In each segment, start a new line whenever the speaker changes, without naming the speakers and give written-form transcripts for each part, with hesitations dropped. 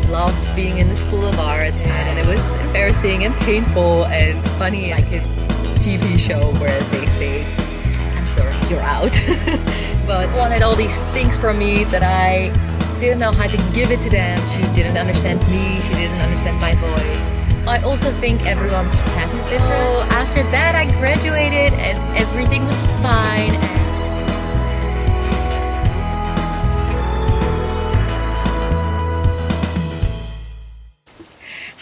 loved being in the School of Arts, and it was embarrassing and painful and funny, like a TV show where they say, "I'm sorry, you're out." But wanted all these things from me that I didn't know how to give it to them. She didn't understand me, she didn't understand my voice. I also think everyone's path is different. So after that I graduated and everything was fine.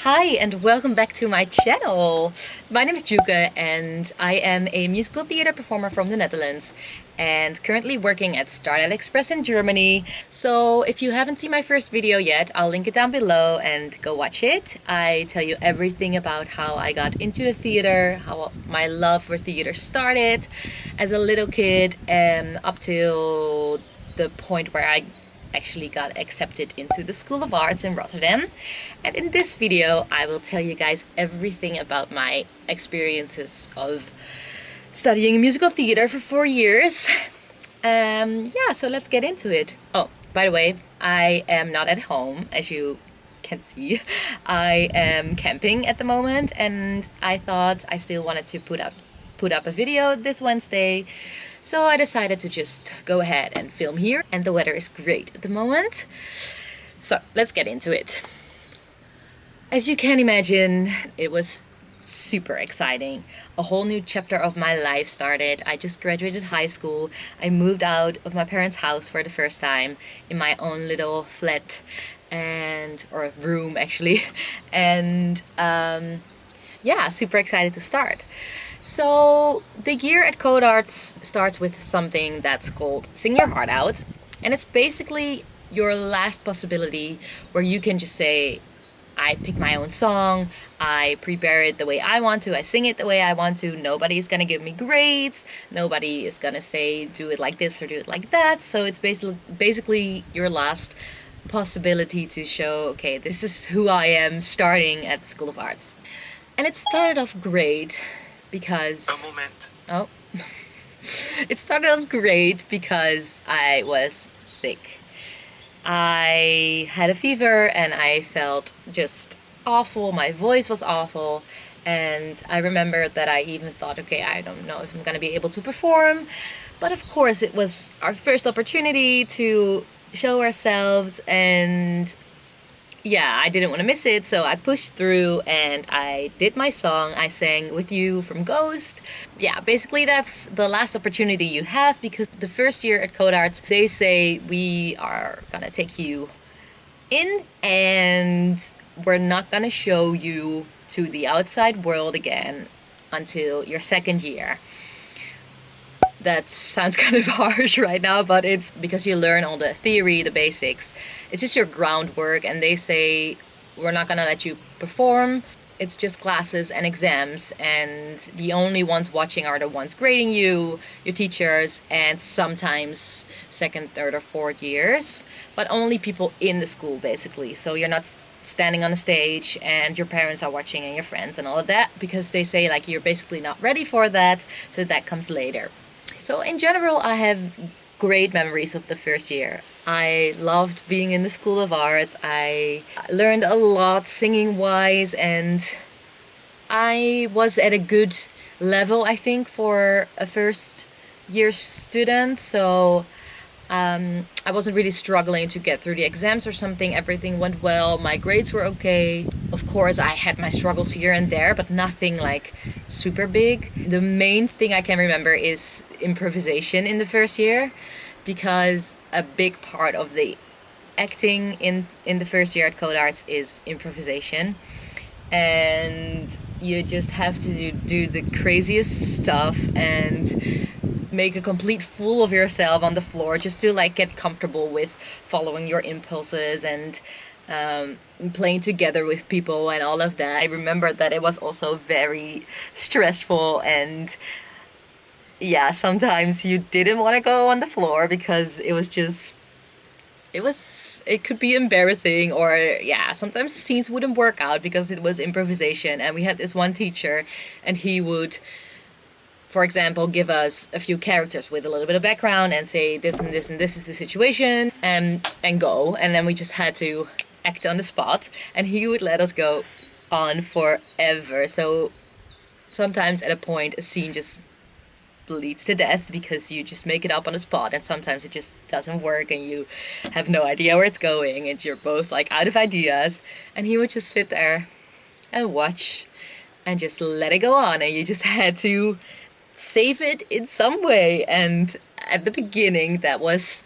Hi and welcome back to my channel. My name is Dieuwke and I am a musical theater performer from the Netherlands and currently working at Starlight Express in Germany. So if you haven't seen my first video yet, I'll link it down below and go watch it. I tell you everything about how I got into the theater, how my love for theater started as a little kid and up to the point where I actually got accepted into the School of Arts in Rotterdam. And in this video I will tell you guys everything about my experiences of studying musical theater for 4 years. Yeah, so let's get into it. Oh, by the way, I am not at home, as you can see. I am camping at the moment and I thought I still wanted to put up a video this Wednesday, so I decided to just go ahead and film here, and the weather is great at the moment. So let's get into it. As you can imagine, it was super exciting. A whole new chapter of my life started. I just graduated high school. I moved out of my parents' house for the first time in my own little flat or room actually, and yeah, super excited to start. So the year at Code Arts starts with something that's called Sing Your Heart Out, and it's basically your last possibility where you can just say, I pick my own song, I prepare it the way I want to, I sing it the way I want to, nobody's gonna give me grades, nobody is gonna say do it like this or do it like that. So it's basically your last possibility to show, okay, this is who I am starting at the School of Arts. And it started off great because it started off great because I was sick. I had a fever and I felt just awful. My voice was awful, and I remember that I even thought, okay, I don't know if I'm gonna be able to perform, but of course it was our first opportunity to show ourselves, and yeah, I didn't want to miss it, so I pushed through and I did my song. I sang With You from Ghost. Yeah, basically that's the last opportunity you have, because the first year at Code Arts, they say we are gonna take you in and we're not gonna show you to the outside world again until your second year. That sounds kind of harsh right now, but it's because you learn all the theory, the basics. It's just your groundwork, and they say we're not gonna let you perform. It's just classes and exams, and the only ones watching are the ones grading you, your teachers, and sometimes second, third, or fourth years, but only people in the school basically. So you're not standing on the stage and your parents are watching and your friends and all of that, because they say like you're basically not ready for that, so that comes later. So in general, I have great memories of the first year. I loved being in the School of Arts. I learned a lot singing wise, and I was at a good level, I think, for a first year student. So I wasn't really struggling to get through the exams or something. Everything went well. My grades were okay. Of course, I had my struggles here and there, but nothing like super big. The main thing I can remember is improvisation in the first year, because a big part of the acting in the first year at Code Arts is improvisation, and you just have to do the craziest stuff and make a complete fool of yourself on the floor just to like get comfortable with following your impulses and playing together with people and all of that. I remember that it was also very stressful, and yeah, sometimes you didn't want to go on the floor because it was just, it could be embarrassing, or yeah, sometimes scenes wouldn't work out because it was improvisation. And we had this one teacher and he would, for example, give us a few characters with a little bit of background and say this and this and this is the situation, and go, and then we just had to act on the spot, and he would let us go on forever. So sometimes at a point a scene just bleeds to death because you just make it up on the spot, and sometimes it just doesn't work and you have no idea where it's going and you're both like out of ideas, and he would just sit there and watch and just let it go on, and you just had to save it in some way. And at the beginning that was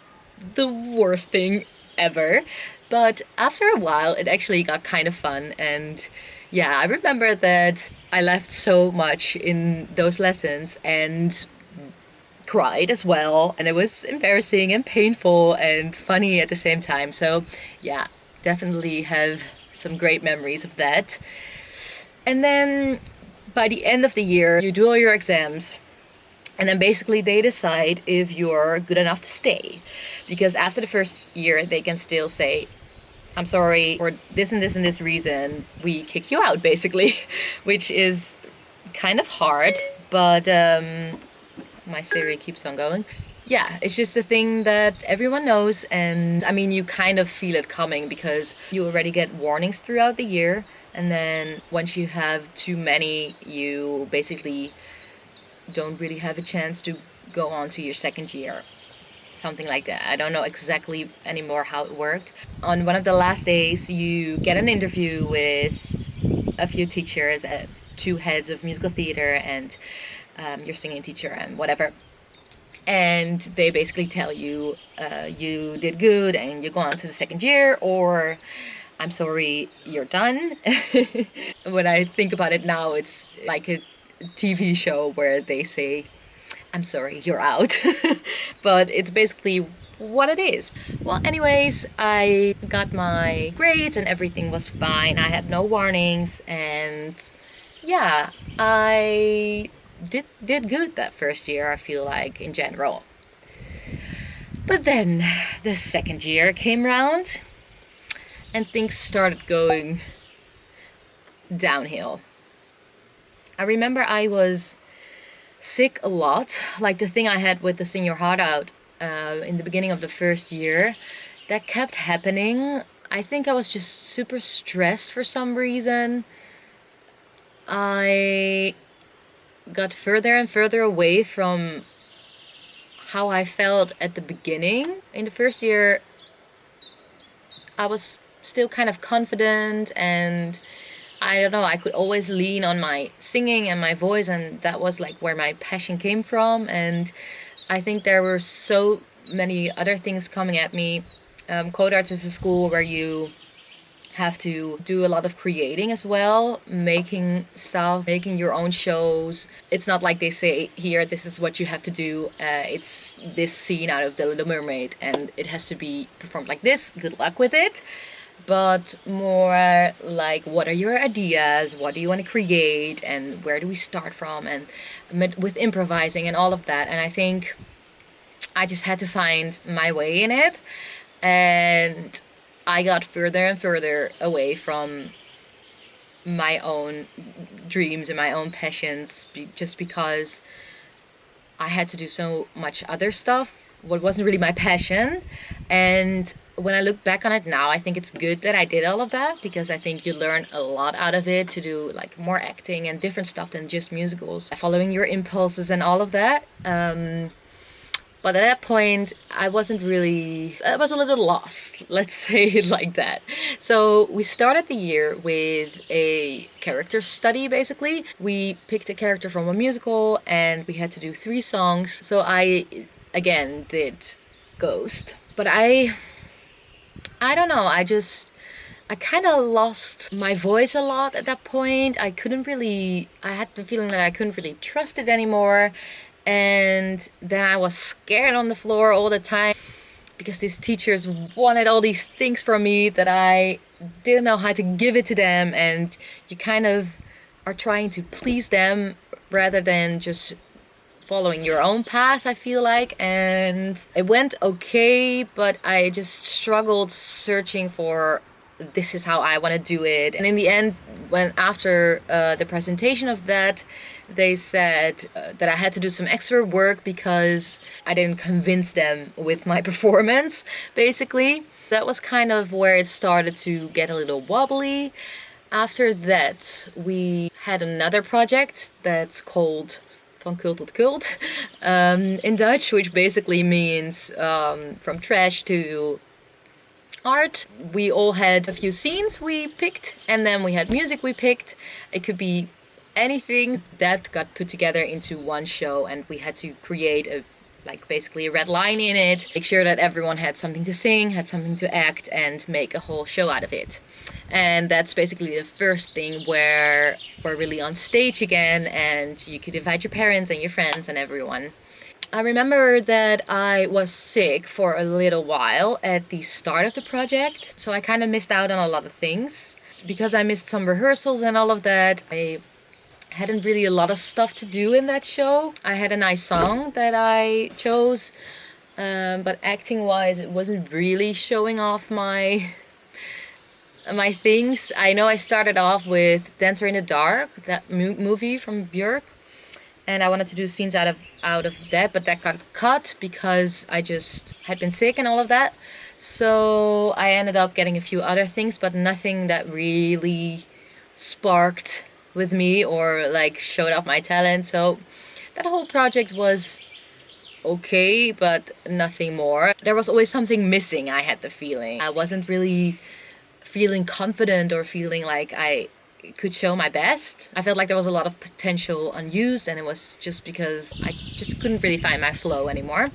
the worst thing ever, but after a while it actually got kind of fun. And yeah, I remember that I laughed so much in those lessons and cried as well, and it was embarrassing and painful and funny at the same time. So yeah, definitely have some great memories of that. And then by the end of the year you do all your exams, and then basically they decide if you're good enough to stay, because after the first year they can still say, I'm sorry, for this and this and this reason we kick you out, basically. Which is kind of hard, but my Siri keeps on going. Yeah, it's just a thing that everyone knows, and I mean, you kind of feel it coming because you already get warnings throughout the year, and then once you have too many, you basically don't really have a chance to go on to your second year. Something like that. I don't know exactly anymore how it worked. On one of the last days, you get an interview with a few teachers, two heads of musical theater, and your singing teacher and whatever. And they basically tell you you did good and you go on to the second year, or I'm sorry, you're done. When I think about it now, it's like a TV show where they say, I'm sorry, you're out. But it's basically what it is. Well, anyways, I got my grades and everything was fine. I had no warnings, and yeah, I did good that first year, I feel like, in general. But then the second year came round and things started going downhill. I remember I was sick a lot, like the thing I had with the Sing Your Heart Out in the beginning of the first year. That kept happening. I think I was just super stressed for some reason. I got further and further away from how I felt at the beginning. In the first year, I was still kind of confident, and I don't know, I could always lean on my singing and my voice, and that was like where my passion came from. And I think there were so many other things coming at me. Code Arts is a school where you have to do a lot of creating as well, making stuff, making your own shows. It's not like they say, here, this is what you have to do. It's this scene out of The Little Mermaid and it has to be performed like this. Good luck with it. But more like, what are your ideas? What do you want to create? And where do we start from? And with improvising and all of that. And I think I just had to find my way in it. And I got further and further away from my own dreams and my own passions just because I had to do so much other stuff, what wasn't really my passion. And when I look back on it now, I think it's good that I did all of that, because I think you learn a lot out of it, to do like more acting and different stuff than just musicals, following your impulses and all of that. But at that point, I was a little lost, let's say it like that. So we started the year with a character study, basically. We picked a character from a musical and we had to do 3 songs. So I, again, did Ghost. But I don't know, I kind of lost my voice a lot at that point. I had the feeling that I couldn't really trust it anymore. And then I was scared on the floor all the time because these teachers wanted all these things from me that I didn't know how to give it to them, and you kind of are trying to please them rather than just following your own path, I feel like. And it went okay, but I just struggled searching for, this is how I want to do it. And in the end, when after the presentation of that, they said that I had to do some extra work because I didn't convince them with my performance, basically. That was kind of where it started to get a little wobbly. After that, we had another project that's called Van Kult tot Kult in Dutch, which basically means from trash to art. We all had a few scenes we picked, and then we had music we picked. It could be anything that got put together into one show, and we had to create a basically a red line in it, make sure that everyone had something to sing, had something to act, and make a whole show out of it. And that's basically the first thing where we're really on stage again, and you could invite your parents and your friends and everyone. I remember that I was sick for a little while at the start of the project, so I kind of missed out on a lot of things. Because I missed some rehearsals and all of that, I hadn't really a lot of stuff to do in that show. I had a nice song that I chose, but acting wise it wasn't really showing off my things. I know I started off with Dancer in the Dark, that movie from Björk, and I wanted to do scenes out of that, but that got cut because I just had been sick and all of that. So I ended up getting a few other things, but nothing that really sparked with me or showed off my talent. So that whole project was okay, but nothing more. There was always something missing, I had the feeling. I wasn't really feeling confident or feeling like I could show my best. I felt like there was a lot of potential unused, and it was just because I just couldn't really find my flow anymore.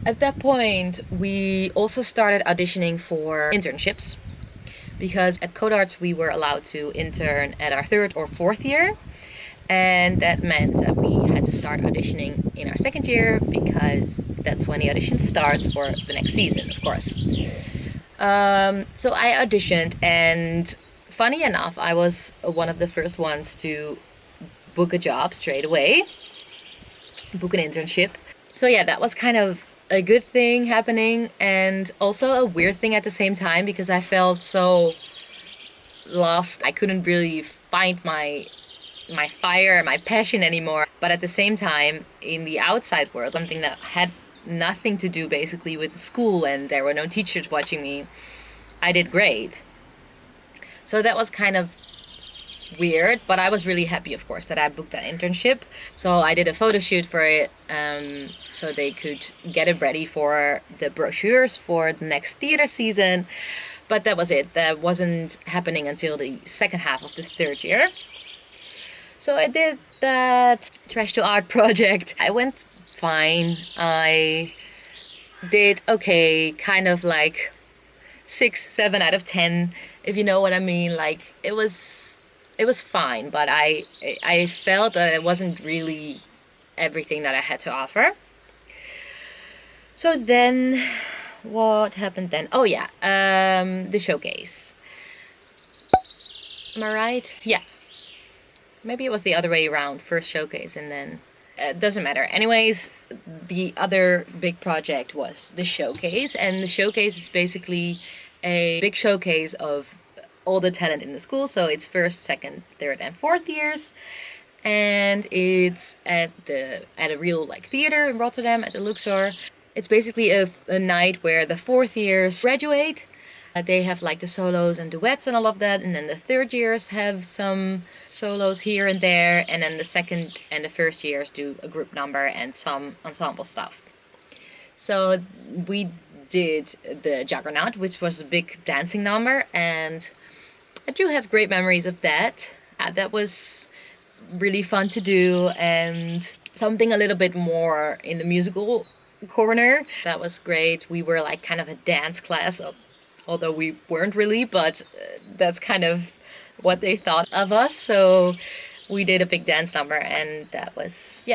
At that point, we also started auditioning for internships, because at Code Arts we were allowed to intern at our 3rd or 4th year, and that meant that we had to start auditioning in our 2nd year, because that's when the audition starts for the next season, of course. So I auditioned, and funny enough, I was one of the first ones to book a job straight away, book an internship. So yeah, that was kind of a good thing happening, and also a weird thing at the same time, because I felt so lost. I couldn't really find my fire, my passion anymore. But at the same time, in the outside world, something that had nothing to do basically with the school, and there were no teachers watching me, I did great. So that was kind of weird, but I was really happy, of course, that I booked that internship. So I did a photo shoot for it, so they could get it ready for the brochures for the next theater season. But that was it. That wasn't happening until the second half of the 3rd year. So I did that Trash to Art project. I went fine. I did okay, kind of 6, 7 out of 10, if you know what I mean. It was fine, but I felt that it wasn't really everything that I had to offer. So then, what happened then? Oh yeah, the showcase. Am I right? Yeah. Maybe it was the other way around. First showcase and then... doesn't matter. Anyways, the other big project was the showcase, and the showcase is basically a big showcase of all the talent in the school. So it's 1st, 2nd, 3rd, and 4th years, and it's at a real theater in Rotterdam at the Luxor. It's basically a night where the 4th years graduate. They have the solos and duets and all of that, and then the 3rd years have some solos here and there, and then the 2nd and the 1st years do a group number and some ensemble stuff. So we did the Juggernaut, which was a big dancing number, and I do have great memories of that. That was really fun to do, and something a little bit more in the musical corner. That was great. We were kind of a dance class, although we weren't really, but that's kind of what they thought of us. So we did a big dance number, and that was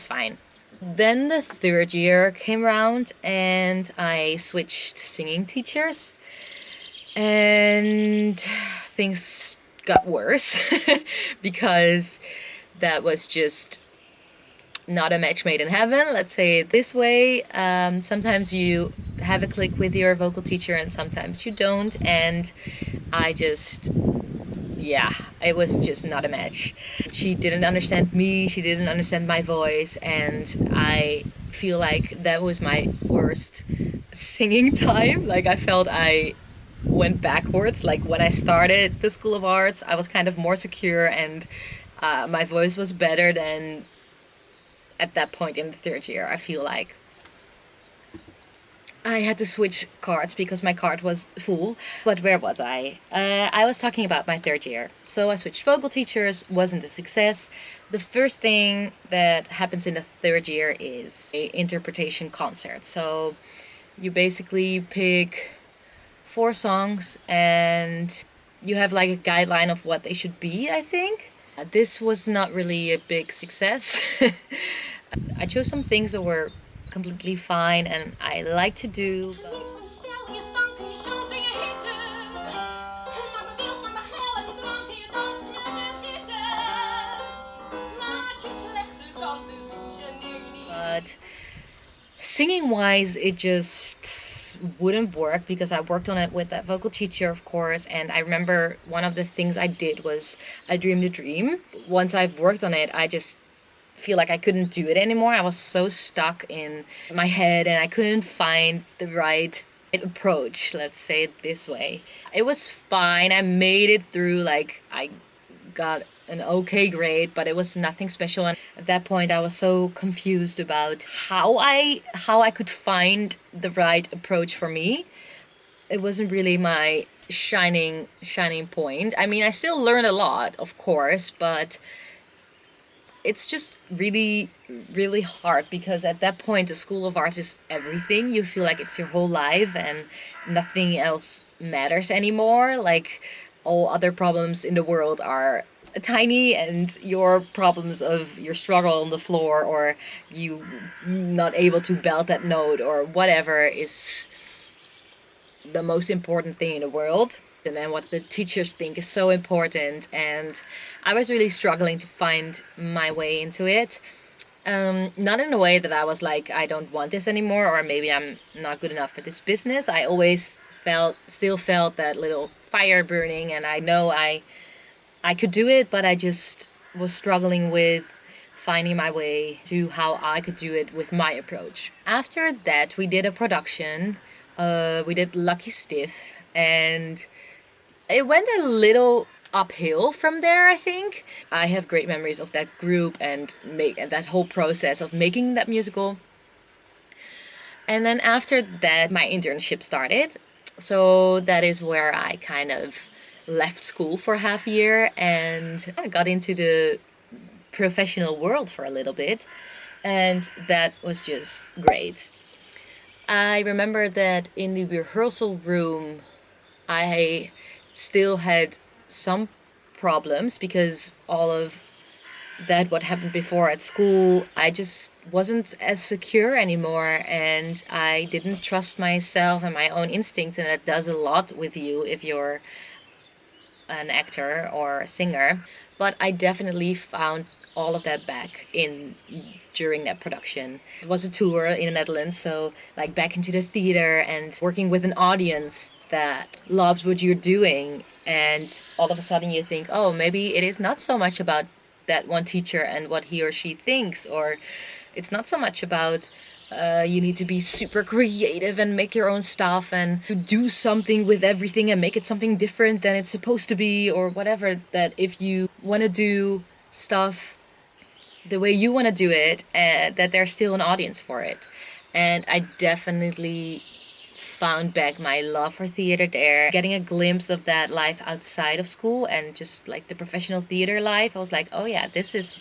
fine. Then the 3rd year came around, and I switched singing teachers, and things got worse because that was just not a match made in heaven, let's say it this way. Sometimes you have a click with your vocal teacher and sometimes you don't, and it was just not a match. She didn't understand me, she didn't understand my voice, and I feel like that was my worst singing time. Like I felt I went backwards. Like when I started the School of Arts, I was kind of more secure and my voice was better than at that point in the third year, I feel like. I had to switch cards because my card was full. But where was I? I was talking about my third year. So I switched vocal teachers, wasn't a success. The first thing that happens in the third year is a interpretation concert. So you basically pick 4 songs and you have like a guideline of what they should be, I think. This was not really a big success. I chose some things that were completely fine and I like to do. But singing wise, it just wouldn't work because I worked on it with that vocal teacher, of course. And I remember one of the things I did was I dreamed a dream. Once I've worked on it, I just feel like I couldn't do it anymore. I was so stuck in my head and I couldn't find the right approach, let's say it this way. It was fine. I made it through, like I got an okay grade, but it was nothing special. And at that point I was so confused about how I could find the right approach for me. It wasn't really my shining point. I mean, I still learned a lot, of course, but it's just really hard because at that point the School of Arts is everything. You feel like it's your whole life and nothing else matters anymore. Like all other problems in the world are tiny and your problems of your struggle on the floor or you not able to belt that note or whatever is the most important thing in the world. And then what the teachers think is so important, and I was really struggling to find my way into it. Not in a way that I was like, I don't want this anymore, or maybe I'm not good enough for this business. I always still felt that little fire burning, and I know I could do it, but I just was struggling with finding my way to how I could do it with my approach. After that, we did a production. We did Lucky Stiff, and it went a little uphill from there, I think. I have great memories of that group and that whole process of making that musical. And then after that, my internship started. So that is where I kind of left school for half a year and I got into the professional world for a little bit. And that was just great. I remember that in the rehearsal room, I still had some problems because all of that what happened before at school, I just wasn't as secure anymore and I didn't trust myself and my own instincts, and that does a lot with you if you're an actor or a singer. But I definitely found all of that back in during that production. It was a tour in the Netherlands, so like back into the theater and working with an audience that loves what you're doing, and all of a sudden you think, oh, maybe it is not so much about that one teacher and what he or she thinks, or it's not so much about you need to be super creative and make your own stuff and do something with everything and make it something different than it's supposed to be or whatever. That if you want to do stuff the way you want to do it, that there's still an audience for it. And I definitely found back my love for theater there, getting a glimpse of that life outside of school and just like the professional theater life. I was like, oh yeah, this is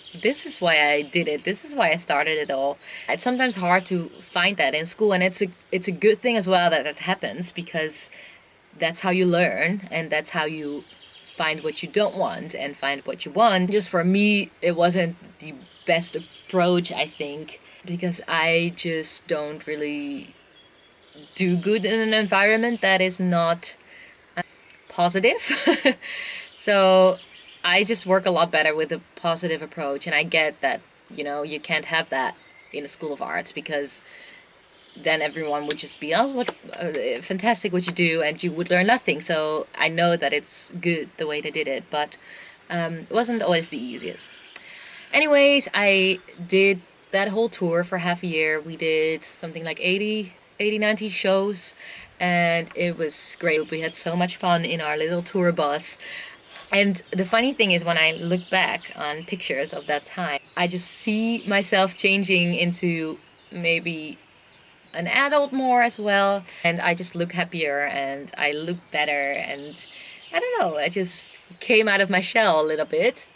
why I did it, this is why I started it all. It's sometimes hard to find that in school, and it's a good thing as well that it happens, because that's how you learn and that's how you find what you don't want and find what you want. Just for me, it wasn't the best approach, I think, because I just don't really do good in an environment that is not positive. So I just work a lot better with a positive approach, and I get that, you know, you can't have that in a School of Arts because then everyone would just be, oh, what fantastic what you do, and you would learn nothing. So I know that it's good the way they did it, but it wasn't always the easiest. Anyways, I did that whole tour for half a year. We did something like 80 80, 90 shows, and it was great. We had so much fun in our little tour bus. And the funny thing is, when I look back on pictures of that time, I just see myself changing into maybe an adult more as well. And I just look happier and I look better. And I don't know, I just came out of my shell a little bit.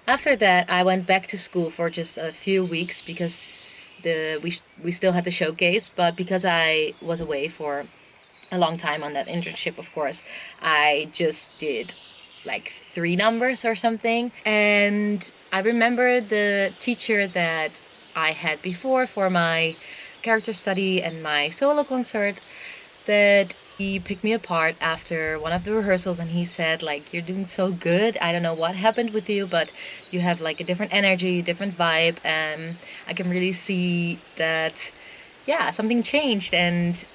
After that, I went back to school for just a few weeks because we still had the showcase, but because I was away for a long time on that internship, of course, I just did like 3 numbers or something. And I remember the teacher that I had before for my character study and my solo concert, that he picked me apart after one of the rehearsals, and he said, like, you're doing so good. I don't know what happened with you, but you have like a different energy, different vibe. I can really see that, yeah, something changed, and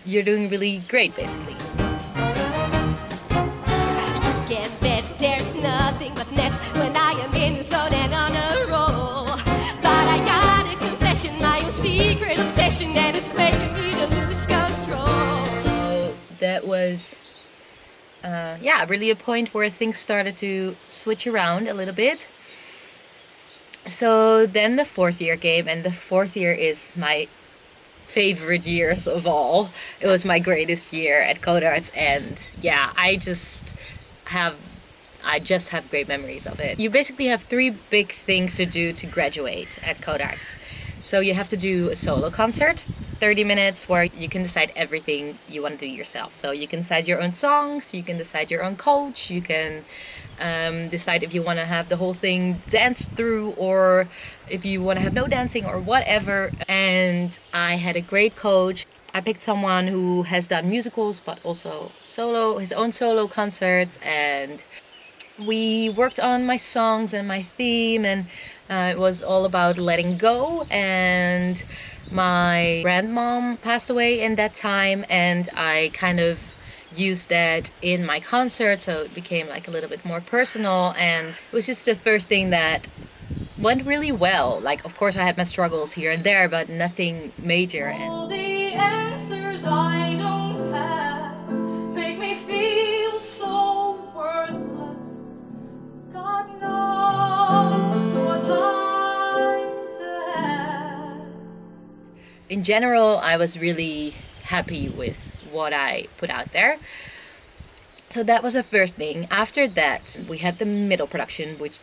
you're doing really great, basically.
You can bet there's nothing but nets when I am in the zone and on a roll. But I got a confession, my own secret obsession, and it's making me to lose control.
So that was, yeah, really a point where things started to switch around a little bit. So then the 4th year came, and the 4th year is my favorite years of all. It was my greatest year at Codarts, and yeah, I just have great memories of it. You basically have 3 big things to do to graduate at Codarts. So you have to do a solo concert, 30 minutes, where you can decide everything you want to do yourself. So you can decide your own songs, you can decide your own coach, you can decide if you want to have the whole thing danced through, or if you want to have no dancing or whatever. And I had a great coach. I picked someone who has done musicals but also his own solo concerts, and we worked on my songs and my theme, and it was all about letting go. And my grandmom passed away in that time, and I kind of used that in my concert, so it became like a little bit more personal, and it was just the first thing that went really well. Like, of course I had my struggles here and there, but nothing major.
All the answers I don't have make me feel so worthless. God knows what I'm to have.
In general, I was really happy with what I put out there. So that was the first thing. After that, we had the middle production, which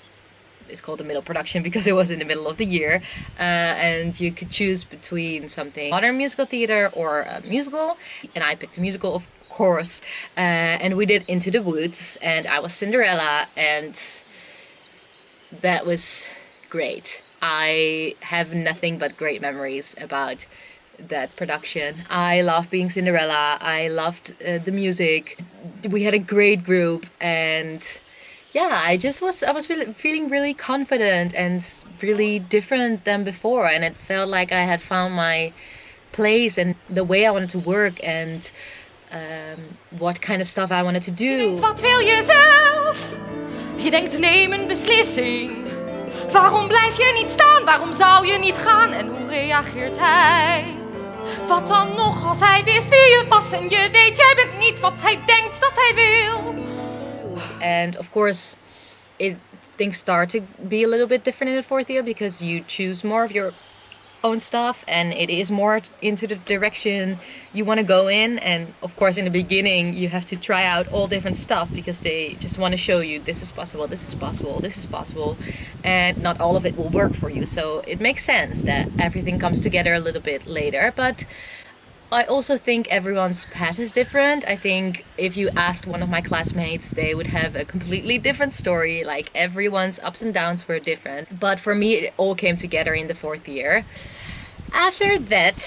is called the middle production because it was in the middle of the year, and you could choose between something modern musical theater or a musical, and I picked a musical, of course, and we did Into the Woods, and I was Cinderella, and that was great. I have nothing but great memories about that production. I loved being Cinderella. I loved the music. We had a great group, and yeah, I was really, feeling really confident and really different than before, and it felt like I had found my place and the way I wanted to work, and what kind of stuff I wanted to do.
Je denkt, wat wil je zelf? Je denkt, neem een beslissing. Waarom blijf je niet staan? Waarom zou je niet gaan? En hoe reageert hij? Wat dan nog als hij wist wie je was en je weet, jij bent niet wat hij denkt dat hij wil?
And of course, things start to be a little bit different in the 4th year because you choose more of your own stuff, and it is more into the direction you want to go in. And of course, in the beginning, you have to try out all different stuff because they just want to show you this is possible, this is possible, this is possible, and not all of it will work for you. So it makes sense that everything comes together a little bit later, but I also think everyone's path is different. I think if you asked one of my classmates, they would have a completely different story. Like, everyone's ups and downs were different. But for me, it all came together in the 4th year. After that,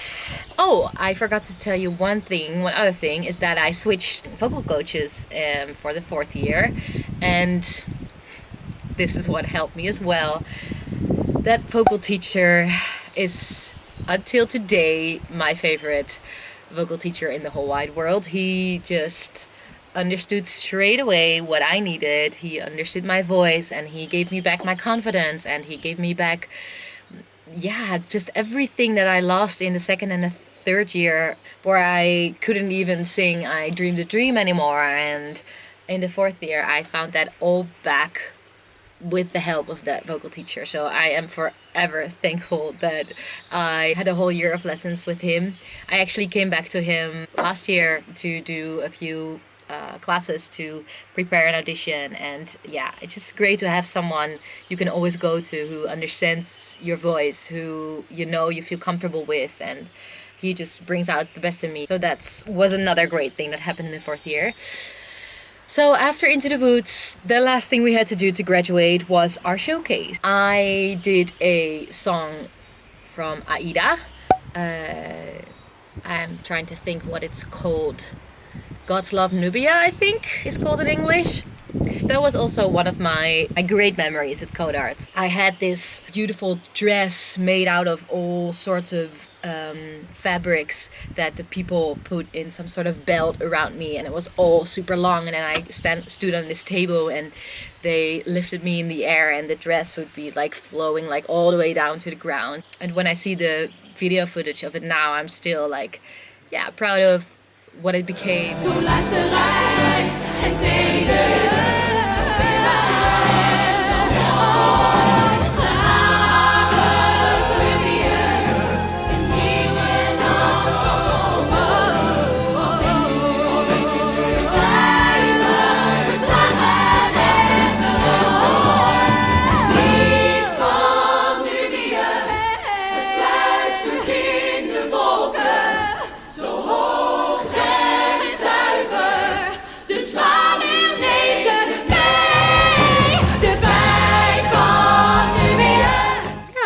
oh, I forgot to tell you one other thing, is that I switched vocal coaches for the 4th year. And this is what helped me as well. That vocal teacher is, until today, my favorite vocal teacher in the whole wide world. He just understood straight away what I needed. He understood my voice, and he gave me back my confidence, and he gave me back yeah, just everything that I lost in the second and the third year, where I couldn't even sing I Dreamed a Dream anymore. And in the fourth year, I found that all back with the help of that vocal teacher. So I am forever thankful that I had a whole year of lessons with him. I actually came back to him last year to do a few classes to prepare an audition, and yeah, it's just great to have someone you can always go to who understands your voice, who you feel comfortable with, and he just brings out the best in me. So that was another great thing that happened in the fourth year. So after Into the Woods, the last thing we had to do to graduate was our showcase. I did a song from Aida. I'm trying to think what it's called. God's Love Nubia, I think is called in English. That was also one of my great memories at Code Arts. I had this beautiful dress made out of all sorts of fabrics that the people put in some sort of belt around me, and it was all super long, and then I stood on this table and they lifted me in the air, and the dress would be like flowing like all the way down to the ground. And when I see the video footage of it now, I'm still like, yeah, proud of what it became.
Zo luisterrijk en teder.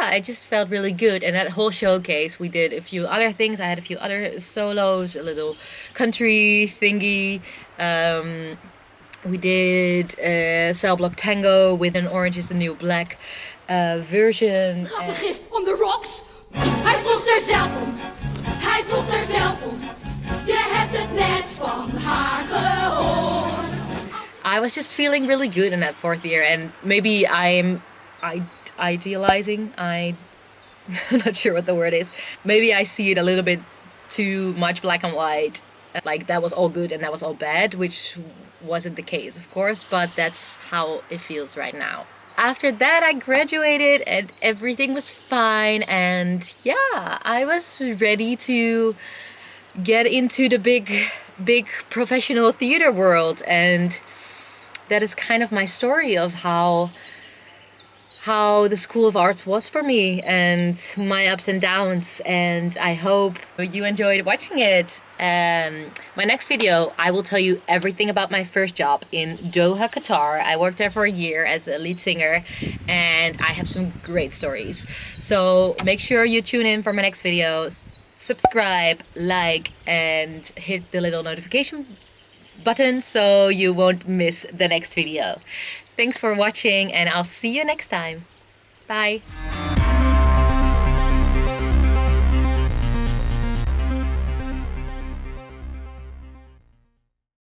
I just felt really good, and that whole showcase we did a few other things. I had a few other solos, a little country thingy. We did a cell block tango with An Orange is the New Black version.
Gaat de gift on the rocks? Hij vroeg er zelf om. Hij vroeg er zelf om. Je hebt het net van haar gehoord.
I was just feeling really good in that fourth year, and maybe I'm idealizing. I'm not sure what the word is. Maybe I see it a little bit too much black and white, like that was all good and that was all bad, which wasn't the case, of course, but that's how it feels right now. After that, I graduated and everything was fine, and yeah, I was ready to get into the big professional theater world. And that is kind of my story of how the School of Arts was for me and my ups and downs, and I hope you enjoyed watching it. My next video, I will tell you everything about my first job in Doha, Qatar. I worked there for a year as a lead singer, and I have some great stories. So make sure you tune in for my next video, subscribe, like, and hit the little notification button so you won't miss the next video. Thanks for watching, and I'll see you next time. Bye.